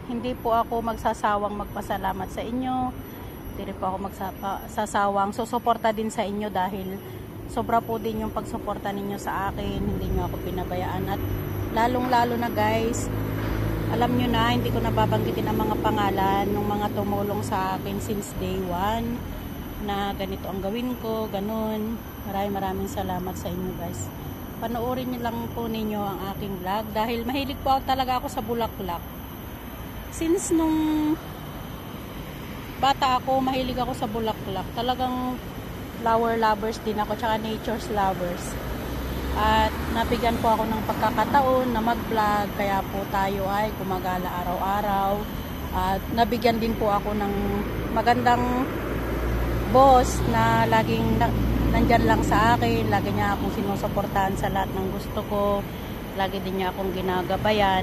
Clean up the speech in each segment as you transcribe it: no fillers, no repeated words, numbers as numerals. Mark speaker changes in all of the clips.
Speaker 1: hindi po ako magsasawang magpasalamat sa inyo. Hindi rin po ako magsasawang susuporta din sa inyo dahil sobra po din yung pagsuporta ninyo sa akin. Hindi nyo ako pinabayaan. At lalong-lalo na guys, alam nyo na, hindi ko nababanggitin ang mga pangalan ng mga tumulong sa akin since day 1 na ganito ang gawin ko, ganun. Maraming salamat sa inyo guys. Panoorin niyo lang po ninyo ang aking vlog dahil mahilig po talaga ako sa bulaklak. Since nung bata ako, mahilig ako sa bulaklak. Talagang flower lovers din ako, tsaka nature's lovers. At nabigyan po ako ng pagkakataon na mag-vlog, kaya po tayo ay gumagala araw-araw. At nabigyan din po ako ng magandang boss na laging nandyan lang sa akin, lagi niya akong sinusuportahan sa lahat ng gusto ko, lagi din niya akong ginagabayan.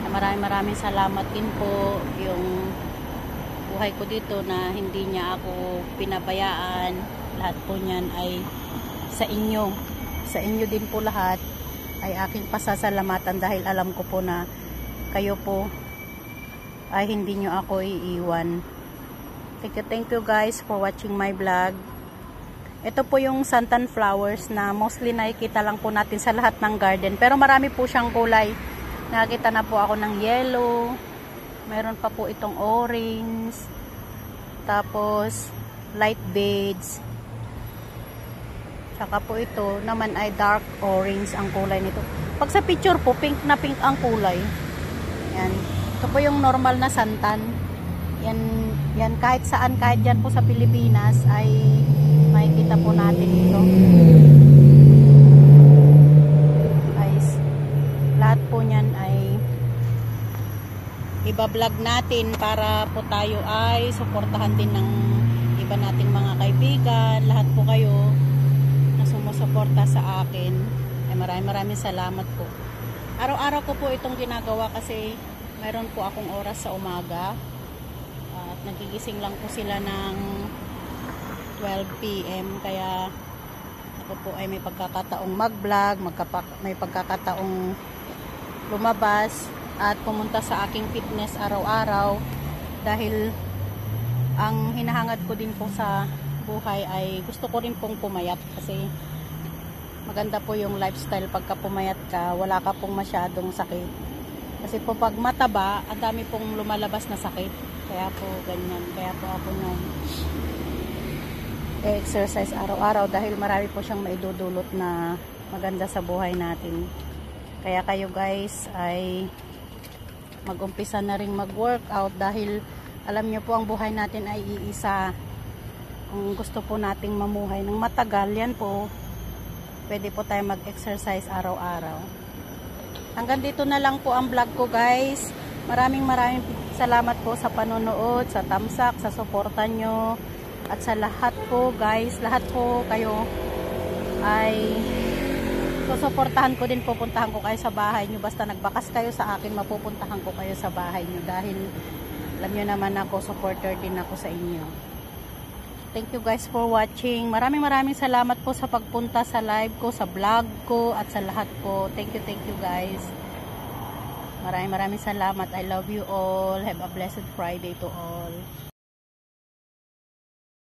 Speaker 1: Maraming salamat din po yung buhay ko dito na hindi niya ako pinabayaan. Lahat po niyan ay sa inyo. Sa inyo din po lahat ay aking pasasalamatan dahil alam ko po na kayo po ay hindi niyo ako iiwan. Thank you guys for watching my vlog. Ito po yung santan flowers na mostly nakikita lang po natin sa lahat ng garden. Pero marami po siyang kulay. Nakakita na po ako ng yellow. Mayroon pa po itong orange. Tapos light beige. Tsaka po ito naman ay dark orange ang kulay nito. Pag sa picture po, pink na pink ang kulay. Yan. Ito po yung normal na santan. Yan kahit saan, kahit dyan po sa Pilipinas ay makikita po natin ito. Guys, lahat po niyan ay iba-vlog natin para po tayo ay suportahan din ng iba nating mga kaibigan. Lahat po kayo na sumusuporta sa akin ay maraming salamat po. Araw-araw ko po itong ginagawa kasi mayroon po akong oras sa umaga. At nagigising lang po sila ng 12 PM kaya ako po ay may pagkakataong mag-vlog, may pagkakataong lumabas at pumunta sa aking fitness araw-araw dahil ang hinahangad ko din po sa buhay ay gusto ko rin pong pumayat kasi maganda po yung lifestyle pagka pumayat ka, wala ka pong masyadong sakit. Kasi po pag mataba, ang dami pong lumalabas na sakit. Kaya po ganyan, kaya po ako nung exercise araw-araw dahil marami po siyang maidudulot na maganda sa buhay natin. Kaya kayo guys ay mag-umpisa na rin mag-workout dahil alam niyo po ang buhay natin ay iisa. Kung gusto po nating mamuhay ng matagal, yan po, pwede po tayo mag-exercise araw-araw. Hanggang dito na lang po ang vlog ko guys. Maraming salamat po sa panonood, sa tamsak, sa suporta nyo. At sa lahat po guys, lahat po kayo ay susuportahan ko din, pupuntahan ko kayo sa bahay nyo. Basta nagbakas kayo sa akin, mapupuntahan ko kayo sa bahay nyo. Dahil alam nyo naman ako, supporter din ako sa inyo. Thank you guys for watching. Maraming salamat po sa pagpunta sa live ko, sa vlog ko, at sa lahat po. Thank you guys. Maraming salamat. I love you all. Have a blessed Friday to all.